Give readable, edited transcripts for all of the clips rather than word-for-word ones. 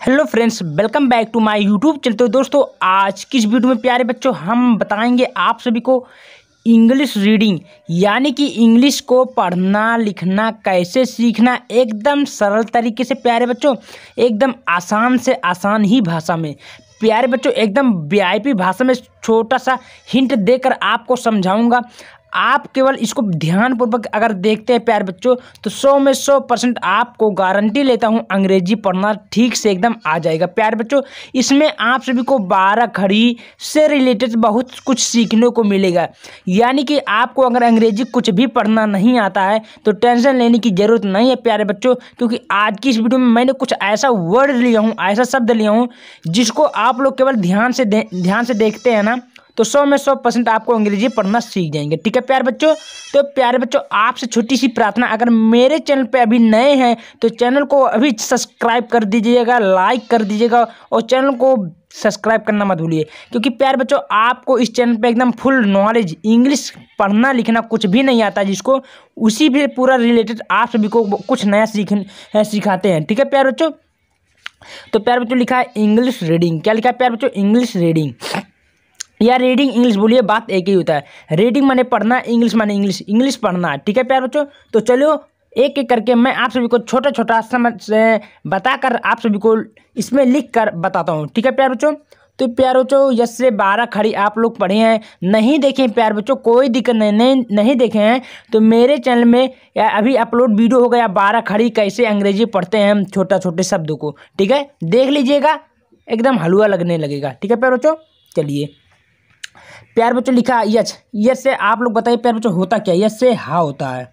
Hello friends, welcome back to my YouTube channel. तो दोस्तों, आज की इस वीडियो में प्यारे बच्चों हम बताएंगे आप सभी को इंग्लिश रीडिंग यानी कि इंग्लिश को पढ़ना लिखना कैसे सीखना एकदम सरल तरीके से प्यारे बच्चों, एकदम आसान से आसान ही भाषा में प्यारे बच्चों, एकदम वीआईपी भाषा में छोटा सा हिंट देकर आपको समझाऊंगा। आप केवल इसको ध्यानपूर्वक अगर देखते हैं प्यारे बच्चों तो 100 में 100% आपको गारंटी लेता हूं अंग्रेजी पढ़ना ठीक से एकदम आ जाएगा प्यारे बच्चों। इसमें आप सभी को 12 खड़ी से रिलेटेड बहुत कुछ सीखने को मिलेगा। यानी कि आपको अगर अंग्रेजी कुछ भी पढ़ना नहीं आता है तो टेंशन लेने की ज़रूरत नहीं है प्यारे बच्चों, क्योंकि आज की इस वीडियो में मैंने कुछ ऐसा वर्ड लिया हूँ, ऐसा शब्द लिया हूँ जिसको आप लोग केवल ध्यान से देखते हैं ना तो 100 में 100% आपको अंग्रेजी पढ़ना सीख जाएंगे। ठीक है प्यारे बच्चों। तो प्यारे बच्चों, आपसे छोटी सी प्रार्थना, अगर मेरे चैनल पे अभी नए हैं तो चैनल को अभी सब्सक्राइब कर दीजिएगा, लाइक कर दीजिएगा और चैनल को सब्सक्राइब करना मत भूलिए, क्योंकि प्यारे बच्चों आपको इस चैनल पे एकदम फुल नॉलेज इंग्लिश पढ़ना लिखना कुछ भी नहीं आता जिसको उसी भी पूरा रिलेटेड आप सभी को कुछ नया सिखाते हैं। ठीक है प्यारे बच्चों। तो प्यारे बच्चों लिखा है इंग्लिश रीडिंग। क्या लिखा है प्यारे बच्चों? इंग्लिश रीडिंग या रीडिंग इंग्लिश बोलिए, बात एक ही होता है। रीडिंग माने पढ़ना, इंग्लिश माने इंग्लिश पढ़ना। ठीक है प्यारे बच्चों। तो चलो एक एक करके मैं आप सभी को छोटा छोटा समझ से बताकर आप सभी को इसमें लिख कर बताता हूँ। ठीक है प्यारे बच्चों। तो प्यारे बच्चों, यस से 12 खड़ी आप लोग पढ़े हैं, नहीं देखें प्यारे बच्चों कोई दिक्कत नहीं देखे हैं तो मेरे चैनल में अभी अपलोड वीडियो हो गया 12 खड़ी कैसे अंग्रेजी पढ़ते हैं हम छोटा छोटे शब्दों को। ठीक है, देख लीजिएगा, एकदम हलवा लगने लगेगा। ठीक है प्यारे बच्चों। चलिए प्यारे बच्चों लिखा यस। यस से आप लोग बताइए प्यारे बच्चों होता क्या? यस से हा होता है।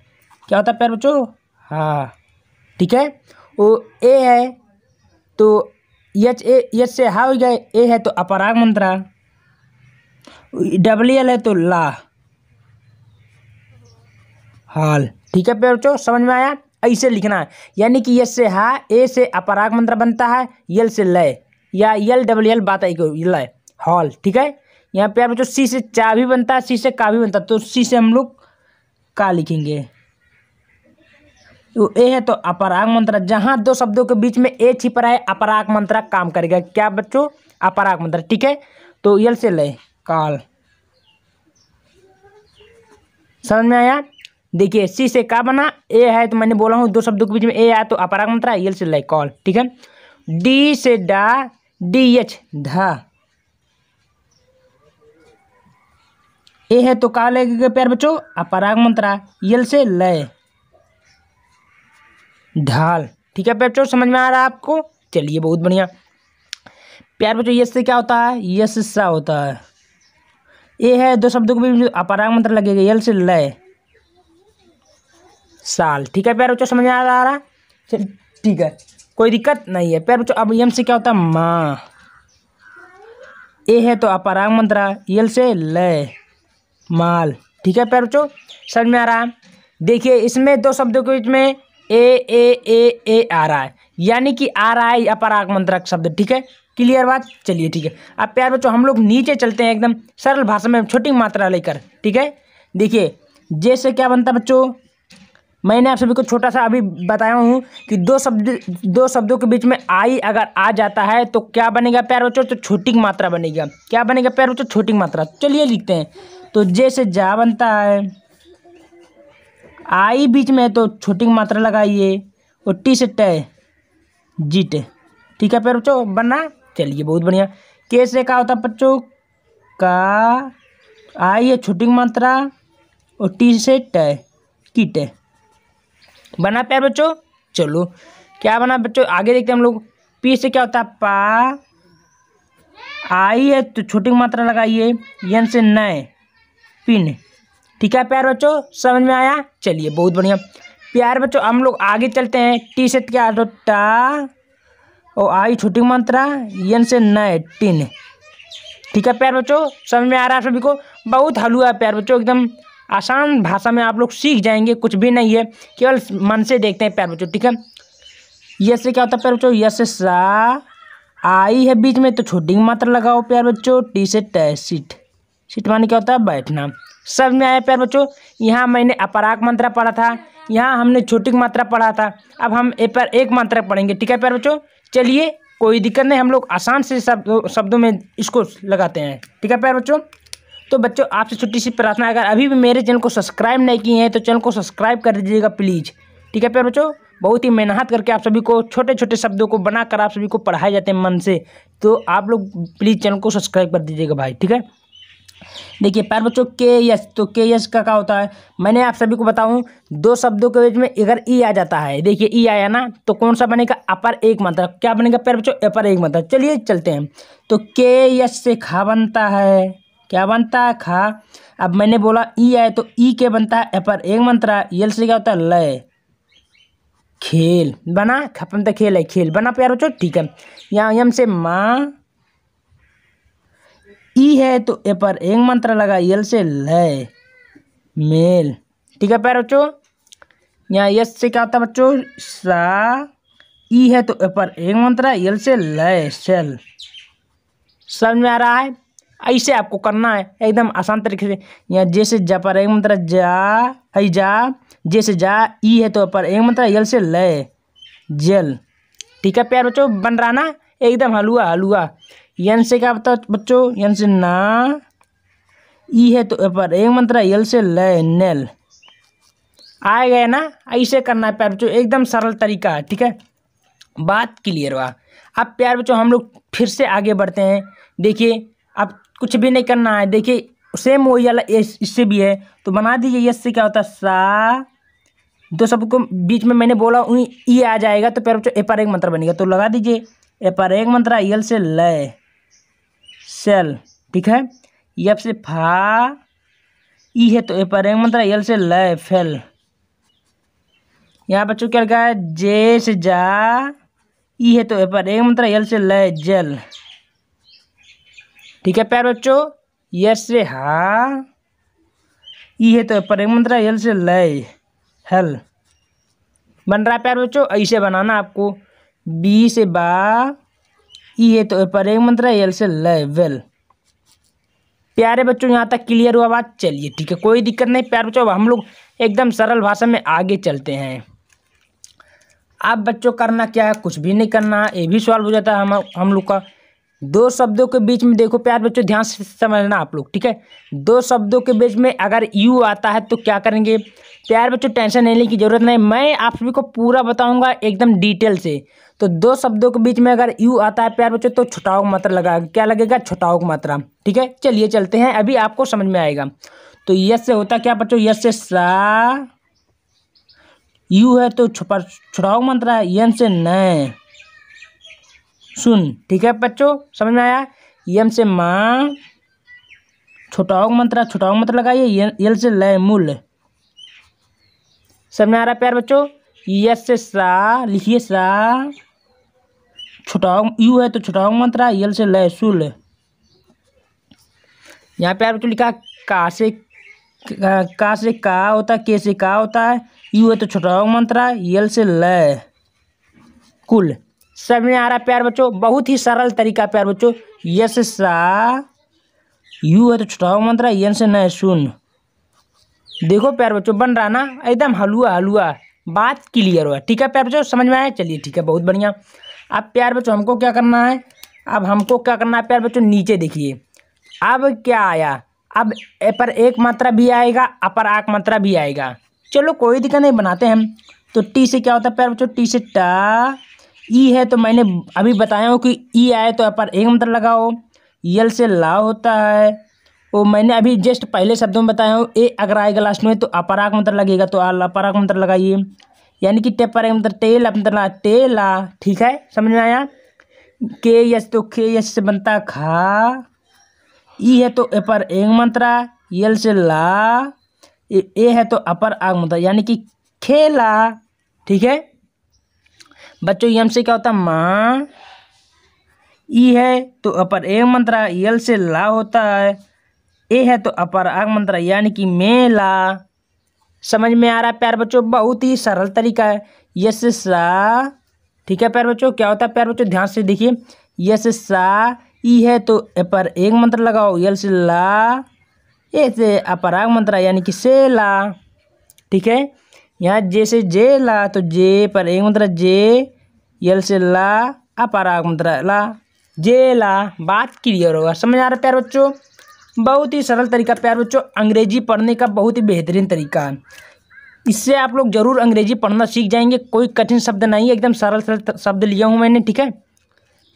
क्या होता है प्यारे बच्चों? हा। ठीक है, वो ए है तो यस से हा हो गया। ए है तो अपराग मंत्रा, डबल एल है तो ला हाल। ठीक है प्यारे बच्चों, समझ में आया? ऐसे लिखना है, यानी कि यस से हा, ए से अपराग मंत्र बनता है, यल से लय या यल डबल एल बात आई को लय हॉल। ठीक है, यहाँ प्यारे बच्चों सी से चा भी बनता है, सी से का भी बनता है, तो सी से हम लोग का लिखेंगे। तो ए है तो अपराग मंत्र, जहाँ दो शब्दों के बीच में ए छिपा है अपराग मंत्र काम करेगा। क्या बच्चों? अपराग मंत्र। ठीक है, तो यल से लय काल। समझ में आया? देखिए सी से का बना, ए है तो मैंने बोला हूँ दो शब्दों के बीच में ए आया तो अपराग मंत्र, यल से लय कॉल। ठीक है, डी से डा, डी एच धा, ए है तो का लगेगा प्यारे बच्चों? अपराग मंत्रा, यल से लय ढाल। ठीक है प्यारे बच्चों, समझ में आ रहा है आपको? चलिए बहुत बढ़िया प्यारे बच्चों। यस से क्या होता है? यस सा होता है। ए है दो शब्दों के बीच अपराग मंत्र लगेगा, यल से लय साल। ठीक है प्यारे बच्चों, समझ में आ रहा? चल ठीक है, कोई दिक्कत नहीं है प्यारे बच्चों। अब यम से क्या होता है? माँ। ए है तो अपराग मंत्रा, यल से लय माल। ठीक है प्यारे बच्चों, समझ में आ रहा है? देखिए इसमें दो शब्दों के बीच में ए आ रहा है, यानी कि आ रहा है अपराग मंत्रक शब्द। ठीक है, क्लियर बात? चलिए ठीक है। अब प्यारे बच्चों हम लोग नीचे चलते हैं एकदम सरल भाषा में छोटी मात्रा लेकर। ठीक है, देखिए जैसे क्या बनता है बच्चों, मैंने आप सभी को छोटा सा अभी बताया हूँ कि दो शब्दों के बीच में आई अगर आ जाता है तो क्या बनेगा प्यारे बच्चों? तो छोटी मात्रा बनेगा। क्या बनेगा प्यारे बच्चों? छोटी मात्रा। चलिए लिखते हैं। तो जैसे जा बनता है, आई बीच में तो छोटी मात्रा लगाइए और टी से टे जीट। ठीक है प्यारे बच्चों, बनना। चलिए बहुत बढ़िया। के से क्या होता है बच्चों? का, आई है छोटी मात्रा और टी से टे कीटे। बना प्यारे बच्चों? चलो क्या बना बच्चों, आगे देखते हैं हम लोग। पी से क्या होता है? पा, आई है तो छोटी मात्रा लगाइए, यन से नए पिन। ठीक है प्यारे बच्चों, समझ में आया? चलिए बहुत बढ़िया प्यारे बच्चों, हम लोग आगे चलते हैं। टी से क्या तो टा और आई छोटी मात्रा, यन से नए टिन। ठीक है प्यारे बच्चों, समझ में आ रहा है सभी को? बहुत हलवा है प्यारे बच्चों, एकदम आसान भाषा में आप लोग सीख जाएंगे, कुछ भी नहीं है, केवल मन से देखते हैं प्यारे बच्चों। ठीक है, यस से क्या होता है प्यारे बच्चों? यस से सा, आई है बीच में तो छोटी मात्रा लगाओ प्यारे बच्चों, टी से टे सीट। सीट माने क्या होता है? बैठना। समझ में आया प्यारे बच्चों? यहाँ मैंने अपराग मात्रा पढ़ा था, यहाँ हमने छोटी मात्रा पढ़ा था, अब हम ए पर एक मात्रा पढ़ेंगे। ठीक है प्यारे बच्चों, चलिए कोई दिक्कत नहीं, हम लोग आसान से शब्दों में इसको लगाते हैं। ठीक है प्यारे बच्चों, तो बच्चों आपसे छोटी सी प्रार्थना, अगर अभी भी मेरे चैनल को सब्सक्राइब नहीं किए हैं तो चैनल को सब्सक्राइब कर दीजिएगा प्लीज़। ठीक है प्यारे बच्चों, बहुत ही मेहनत करके आप सभी को छोटे छोटे शब्दों को बनाकर आप सभी को पढ़ाए जाते हैं मन से, तो आप लोग प्लीज़ चैनल को सब्सक्राइब कर दीजिएगा भाई। ठीक है, देखिए प्यारे बच्चों के यस, तो के यस का क्या होता है, मैंने आप सभी को बताऊं, दो शब्दों के बीच में अगर ई आ जाता है, देखिए ई आया ना, तो कौन सा बनेगा, अपर एक मात्रा। क्या बनेगा प्यारे बच्चों, अपर एक मात्रा। चलिए चलते हैं, तो के यस से खा बनता है, क्या बनता है, खा। अब मैंने बोला ई आए तो ई के बनता है अपर एक मात्रा, यल से क्या होता है, लय, खेल बना, खपन तक खेल है, खेल बना प्यारे बच्चों। ठीक है, यहाँ यम से माँ, ई है तो ए पर एक मंत्र लगा, यल से लय, मेल। ठीक है प्यारे बच्चों, यहाँ यस से क्या होता है बच्चों, सा, ई है तो ए पर एक मंत्र, यल से लय, सेल। समझ में आ रहा है, ऐसे आपको करना है एकदम आसान तरीके से। यहाँ जे से जा पर एक मंत्र, जा है जा, जे से जा, ई है तो पर एक मंत्र, यल से लय, जल। ठीक है प्यारे बच्चों, बन रहा ना एकदम हलवा हलवा। यन से क्या बता बच्चों, यन से ना, ई है तो पर एक मंत्र, यल से लय, नेल। आ गए ना, ऐसे करना है प्यारे बच्चों, एकदम सरल तरीका है। ठीक है, बात क्लियर हुआ। अब प्यारे बच्चों हम लोग फिर से आगे बढ़ते हैं। देखिए अब कुछ भी नहीं करना है, देखिए सेम वही वाला इससे भी है, तो बना दीजिए। यस से क्या होता है, सा, दो सबको बीच में मैंने बोला ई आ जाएगा तो प्यारे बच्चों ए पर एक मंत्र बनेगा, तो लगा दीजिए ए पर एक मंत्र, यल से लय, सेल। ठीक है, यप से फा, ई है तो ए पर एक मंत्र, यल से लय, फेल। यहाँ बच्चों क्या लगा है, जे से जा, ई है तो ए पर एक मंत्र, यल से लय, जल। ठीक है प्यारे बच्चों, यस से हा, ई है तो ए पर एक मंत्र, यल से लय, हल। बन रहा है प्यारे बच्चों, ऐसे बनाना आपको। बी से बा, ई है तो ए पर एक मंत्र, यल से लय, वेल। प्यारे बच्चों यहाँ तक क्लियर हुआ बात, चलिए ठीक है, कोई दिक्कत नहीं प्यारे बच्चों, हम लोग एकदम सरल भाषा में आगे चलते हैं। अब बच्चों करना क्या है, कुछ भी नहीं करना, ये भी सवाल हो जाता है हम लोग का। दो शब्दों के बीच में देखो प्यारे बच्चों, ध्यान से समझना आप लोग। ठीक है, दो शब्दों के बीच में अगर यू आता है तो क्या करेंगे प्यारे बच्चों, टेंशन लेने की जरूरत नहीं, मैं आप सभी को पूरा बताऊंगा एकदम डिटेल से। तो दो शब्दों के बीच में अगर यू आता है प्यारे बच्चों, तो छुटाव मात्रा लगा, क्या लगेगा, छुटाव मात्रा। ठीक है, चलिए चलते हैं, अभी आपको समझ में आएगा। तो यस से होता क्या बच्चों, यस से सा, यू है तो छुटाव मात्रा, यन से न, सुन। ठीक है बच्चों, समझ में आया। यम से माँ, छुटाव मंत्र लगाइए, यल से लय, मूल। समझ में आ रहा है प्यारे बच्चों। यस से सा, लिखिए सा, छुटाव, यू है तो छुटाव मंत्र, यल से लय, सुल। यहाँ प्यारे बच्चों लिखा का से का होता है, के से का होता है, यू है तो छुटाव मंत्र, यल से लय, कुल। समझ में आ रहा है प्यारे बच्चों, बहुत ही सरल तरीका प्यारे बच्चों। यस सा, यू है तो छुटाव मंत्र, यन से न, सुन। देखो प्यारे बच्चों बन रहा ना एकदम हलवा हलवा, बात क्लियर हुआ। ठीक है प्यारे बच्चों, समझ में आया, चलिए ठीक है, बहुत बढ़िया। अब प्यारे बच्चों हमको क्या करना है, प्यारे बच्चों नीचे देखिए, अब क्या आया, अब ए पर एक मात्रा भी आएगा, अपर आक मात्रा भी आएगा। चलो कोई दिक्कत नहीं, बनाते हैं हम। तो टी से क्या होता है प्यारे बच्चों, टी से टा, ई है तो मैंने अभी बताया हूँ कि ई आए तो अपर एक मंत्र लगाओ, यल से ला होता है, वो मैंने अभी जस्ट पहले शब्दों में बताया हूँ। ए अगर आएगा लास्ट में तो अपराग मंत्र लगेगा, तो अपराग मंत्र लगाइए, यानी कि टे पर मंत्र, टेल मंत्र, टेला। ठीक है, समझ में आया। के यस तो के यस से बनता खा, ई है तो ए पर एक मंत्र, यल से ला, ए है तो अपर आग मंत्र, यानी कि खेला। ठीक है बच्चों, यम से क्या होता है, माँ, ई है तो अपर एक मंत्र, यल से ला होता है, ए है तो अपर आग मंत्र, यानी कि मेला। समझ में आ रहा है प्यारे बच्चों, बहुत ही सरल तरीका है। यस सा, ठीक है प्यारे बच्चों, क्या होता है प्यारे बच्चों, ध्यान से देखिए। यस सा, ई है तो ए पर एक मंत्र लगाओ, यल से ला, ए से अपर आग मंत्र, यानी कि सेला। ठीक है, यहाँ जे से जे ला, तो जे पर एक मंत्र, जे, यल से ला, अपराग मात्रा ला, जे ला। बात क्लियर होगा, समझ आ रहा है प्यारे बच्चों। बहुत ही सरल तरीका प्यारे बच्चों, अंग्रेजी पढ़ने का बहुत ही बेहतरीन तरीका है। इससे आप लोग जरूर अंग्रेजी पढ़ना सीख जाएंगे। कोई कठिन शब्द नहीं है, एकदम सरल सरल शब्द लिया हूँ मैंने, ठीक है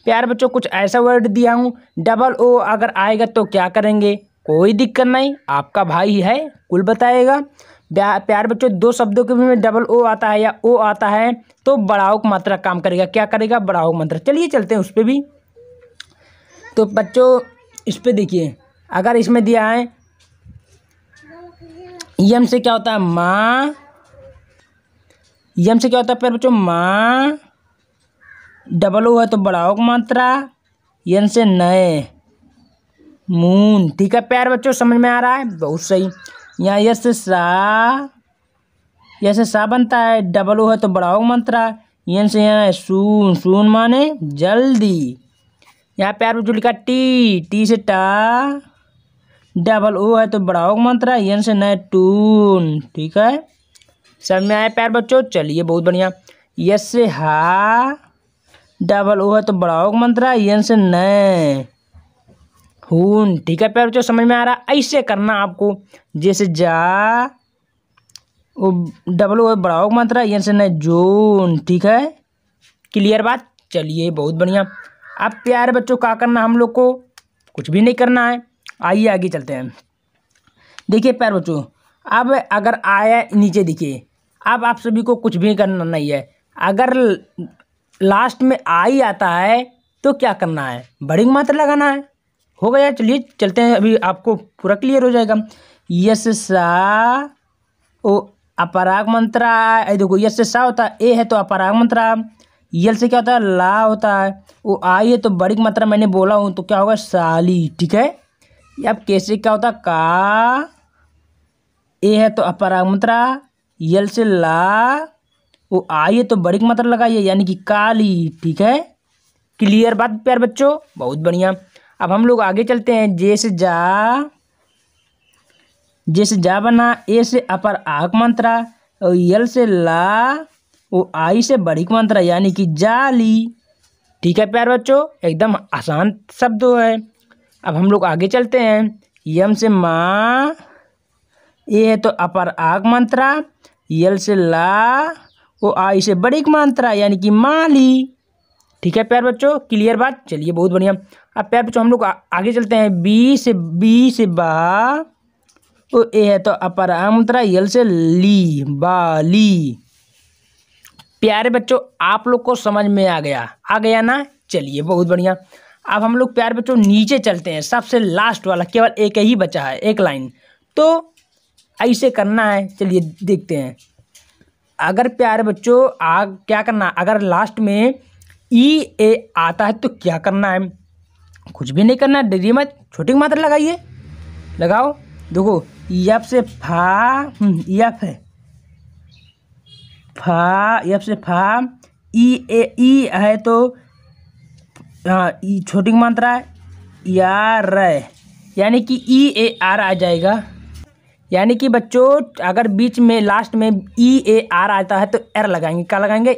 प्यारे बच्चों। कुछ ऐसा वर्ड दिया हूँ, डबल ओ अगर आएगा तो क्या करेंगे, कोई दिक्कत नहीं, आपका भाई है कुल बताएगा। प्यारे बच्चों, दो शब्दों के में डबल ओ आता है या ओ आता है तो बढ़ाओ की मात्रा काम करेगा। क्या करेगा, बढ़ाओ की मात्रा। चलिए चलते हैं उस पर भी। तो बच्चों इस पे देखिए, अगर इसमें दिया है यम से क्या होता है, माँ। यम से क्या होता है प्यारे बच्चों, माँ। डबल ओ है तो बढ़ाओ की मात्रा। यन से नए, मून। ठीक है प्यारे बच्चों, समझ में आ रहा है, बहुत सही। यहाँ यस से सा, यस से सा बनता है, डबल ओ है तो बढ़ाओ मात्रा। यन से यहाँ सून, सून माने जल्दी। यहाँ प्यारे बच्चों लिखा टी, टी से टा, डबल ओ है तो बढ़ाओ मात्रा। यन से नए टून। ठीक है, समझ में आया प्यारे बच्चों। चलिए बहुत बढ़िया। यस से हा, डबल ओ है तो बढ़ाओ मात्रा। यन से नए, खून। ठीक है प्यारे बच्चों, समझ में आ रहा है। ऐसे करना आपको, जैसे जा, वो डबल ओ बढ़ाओ मात्रा। यन से नए जोन। ठीक है, क्लियर बात। चलिए बहुत बढ़िया। अब प्यारे बच्चों क्या करना, हम लोग को कुछ भी नहीं करना है, आइए आगे चलते हैं। देखिए प्यारे बच्चों, अब अगर आया नीचे देखिए, अब आप सभी को कुछ भी करना नहीं है। अगर लास्ट में आई आता है तो क्या करना है, बड़ी मात्रा लगाना है। हो गया, चलिए चलते हैं, अभी आपको पूरा क्लियर हो जाएगा। यस सा, ओ अपराग मंत्रा। देखो यस से सा होता है, ए है तो अपराग मंत्रा। यल से क्या होता है, ला होता है। वो आई है तो बड़ी मात्रा मैंने बोला हूँ तो क्या होगा, साली। ठीक है, अब कैसे क्या होता है, का, ए है तो अपराग मात्रा। यल से ला, वो आई है तो बड़ी मात्रा लगाइए, यानी कि काली। ठीक है, क्लियर बात प्यारे बच्चों, बहुत बढ़िया। अब हम लोग आगे चलते हैं। जैसे जा, जैसे जा बना, ए से अपर आक मंत्रा और यल से ला, वो आई से बड़ी मंत्रा, यानी कि जाली। ठीक है प्यारे बच्चों, एकदम आसान शब्द है। अब हम लोग आगे चलते हैं। यम से माँ, ए है तो अपर आक मंत्रा। यल से ला, वो आई से बड़ी मात्रा, यानी कि माली। ठीक है प्यारे बच्चों, क्लियर बात। चलिए बहुत बढ़िया। अब प्यारे बच्चों हम लोग आगे चलते हैं। बी से बा, तो ए है तो अपर आमंत्रा। यल से ली, बाली। प्यारे बच्चों आप लोग को समझ में आ गया ना। चलिए बहुत बढ़िया। अब हम लोग प्यारे बच्चों नीचे चलते हैं, सबसे लास्ट वाला, केवल एक ही बचा है, एक लाइन। तो ऐसे करना है, चलिए देखते हैं। अगर प्यारे बच्चों क्या करना, अगर लास्ट में ई ए आता है तो क्या करना है, कुछ भी नहीं करना, डरिए मत, छोटी मात्रा लगाइए, लगाओ। देखो यप से फा, यप है फा, यप से फा। ई है तो हाँ, ई छोटी मात्रा है, या र, यानी कि ई ए आर आ जाएगा। यानी कि बच्चों अगर बीच में लास्ट में ई ए आर आता है तो एर लगाएंगे, क्या लगाएंगे,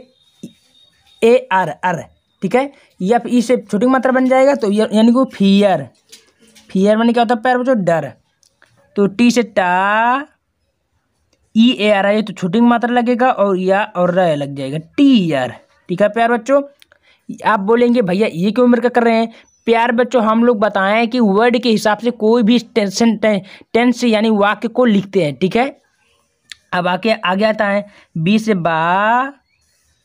ए आर, अर। ठीक है, यप ई से छोटी मात्रा बन जाएगा तो यानी कि फियर। फियर माने क्या होता है प्यारे बच्चों, डर। तो टी से टा, ई ए आर है तो छोटी मात्रा लगेगा और या और र लग जाएगा, टी आर। ठीक है प्यारे बच्चों, आप बोलेंगे भैया ये क्यों मेरे का कर रहे हैं। प्यारे बच्चों हम लोग बताएं कि वर्ड के हिसाब से कोई भी टेंस यानी वाक्य को लिखते हैं। ठीक है, अब आगे आता है। बी से बा,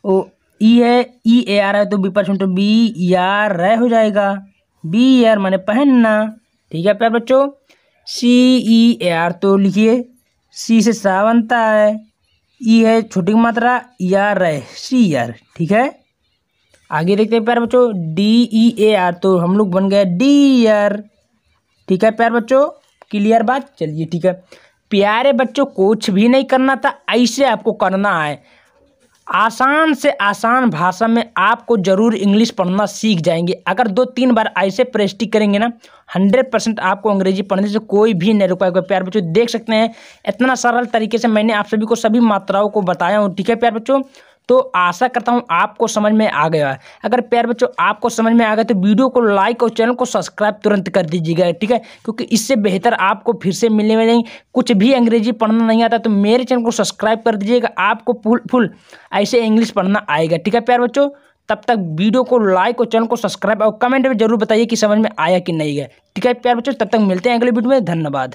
ओ ई है, ई ए आर है तो बी पर सुनते बी या र हो जाएगा, बी यार माने पहनना। ठीक है प्यारे बच्चों, सी ई ए आर तो लिखिए, सी से सा बनता है, ई है छोटी मात्रा, या र, सी यार। ठीक है, आगे देखते हैं प्यारे बच्चों। डी ई ए आर तो हम लोग बन गए डी यार। ठीक है प्यारे बच्चों, क्लियर बात। चलिए ठीक है प्यारे बच्चों, कुछ भी नहीं करना था, ऐसे आपको करना है। आसान से आसान भाषा में आपको जरूर इंग्लिश पढ़ना सीख जाएंगे। अगर 2-3 बार ऐसे प्रैक्टिस करेंगे ना, 100% आपको अंग्रेजी पढ़ने से कोई भी नहीं रुक पाएगा। प्यारे बच्चों देख सकते हैं इतना सरल तरीके से मैंने आप सभी को सभी मात्राओं को बताया हूँ। ठीक है प्यारे बच्चों, तो आशा करता हूँ आपको समझ में आ गया है। अगर प्यारे बच्चों आपको समझ में आ गया तो वीडियो को लाइक और चैनल को सब्सक्राइब तुरंत कर दीजिएगा, ठीक है, क्योंकि इससे बेहतर आपको फिर से मिलने में नहीं। कुछ भी अंग्रेजी पढ़ना नहीं आता तो मेरे चैनल को सब्सक्राइब कर दीजिएगा, आपको फुल ऐसे इंग्लिश पढ़ना आएगा, ठीक है प्यारे बच्चों। तब तक वीडियो को लाइक और चैनल को सब्सक्राइब और कमेंट में जरूर बताइए कि समझ में आया कि नहीं गया, ठीक है प्यारे बच्चों। तब तक मिलते हैं अगले वीडियो में, धन्यवाद।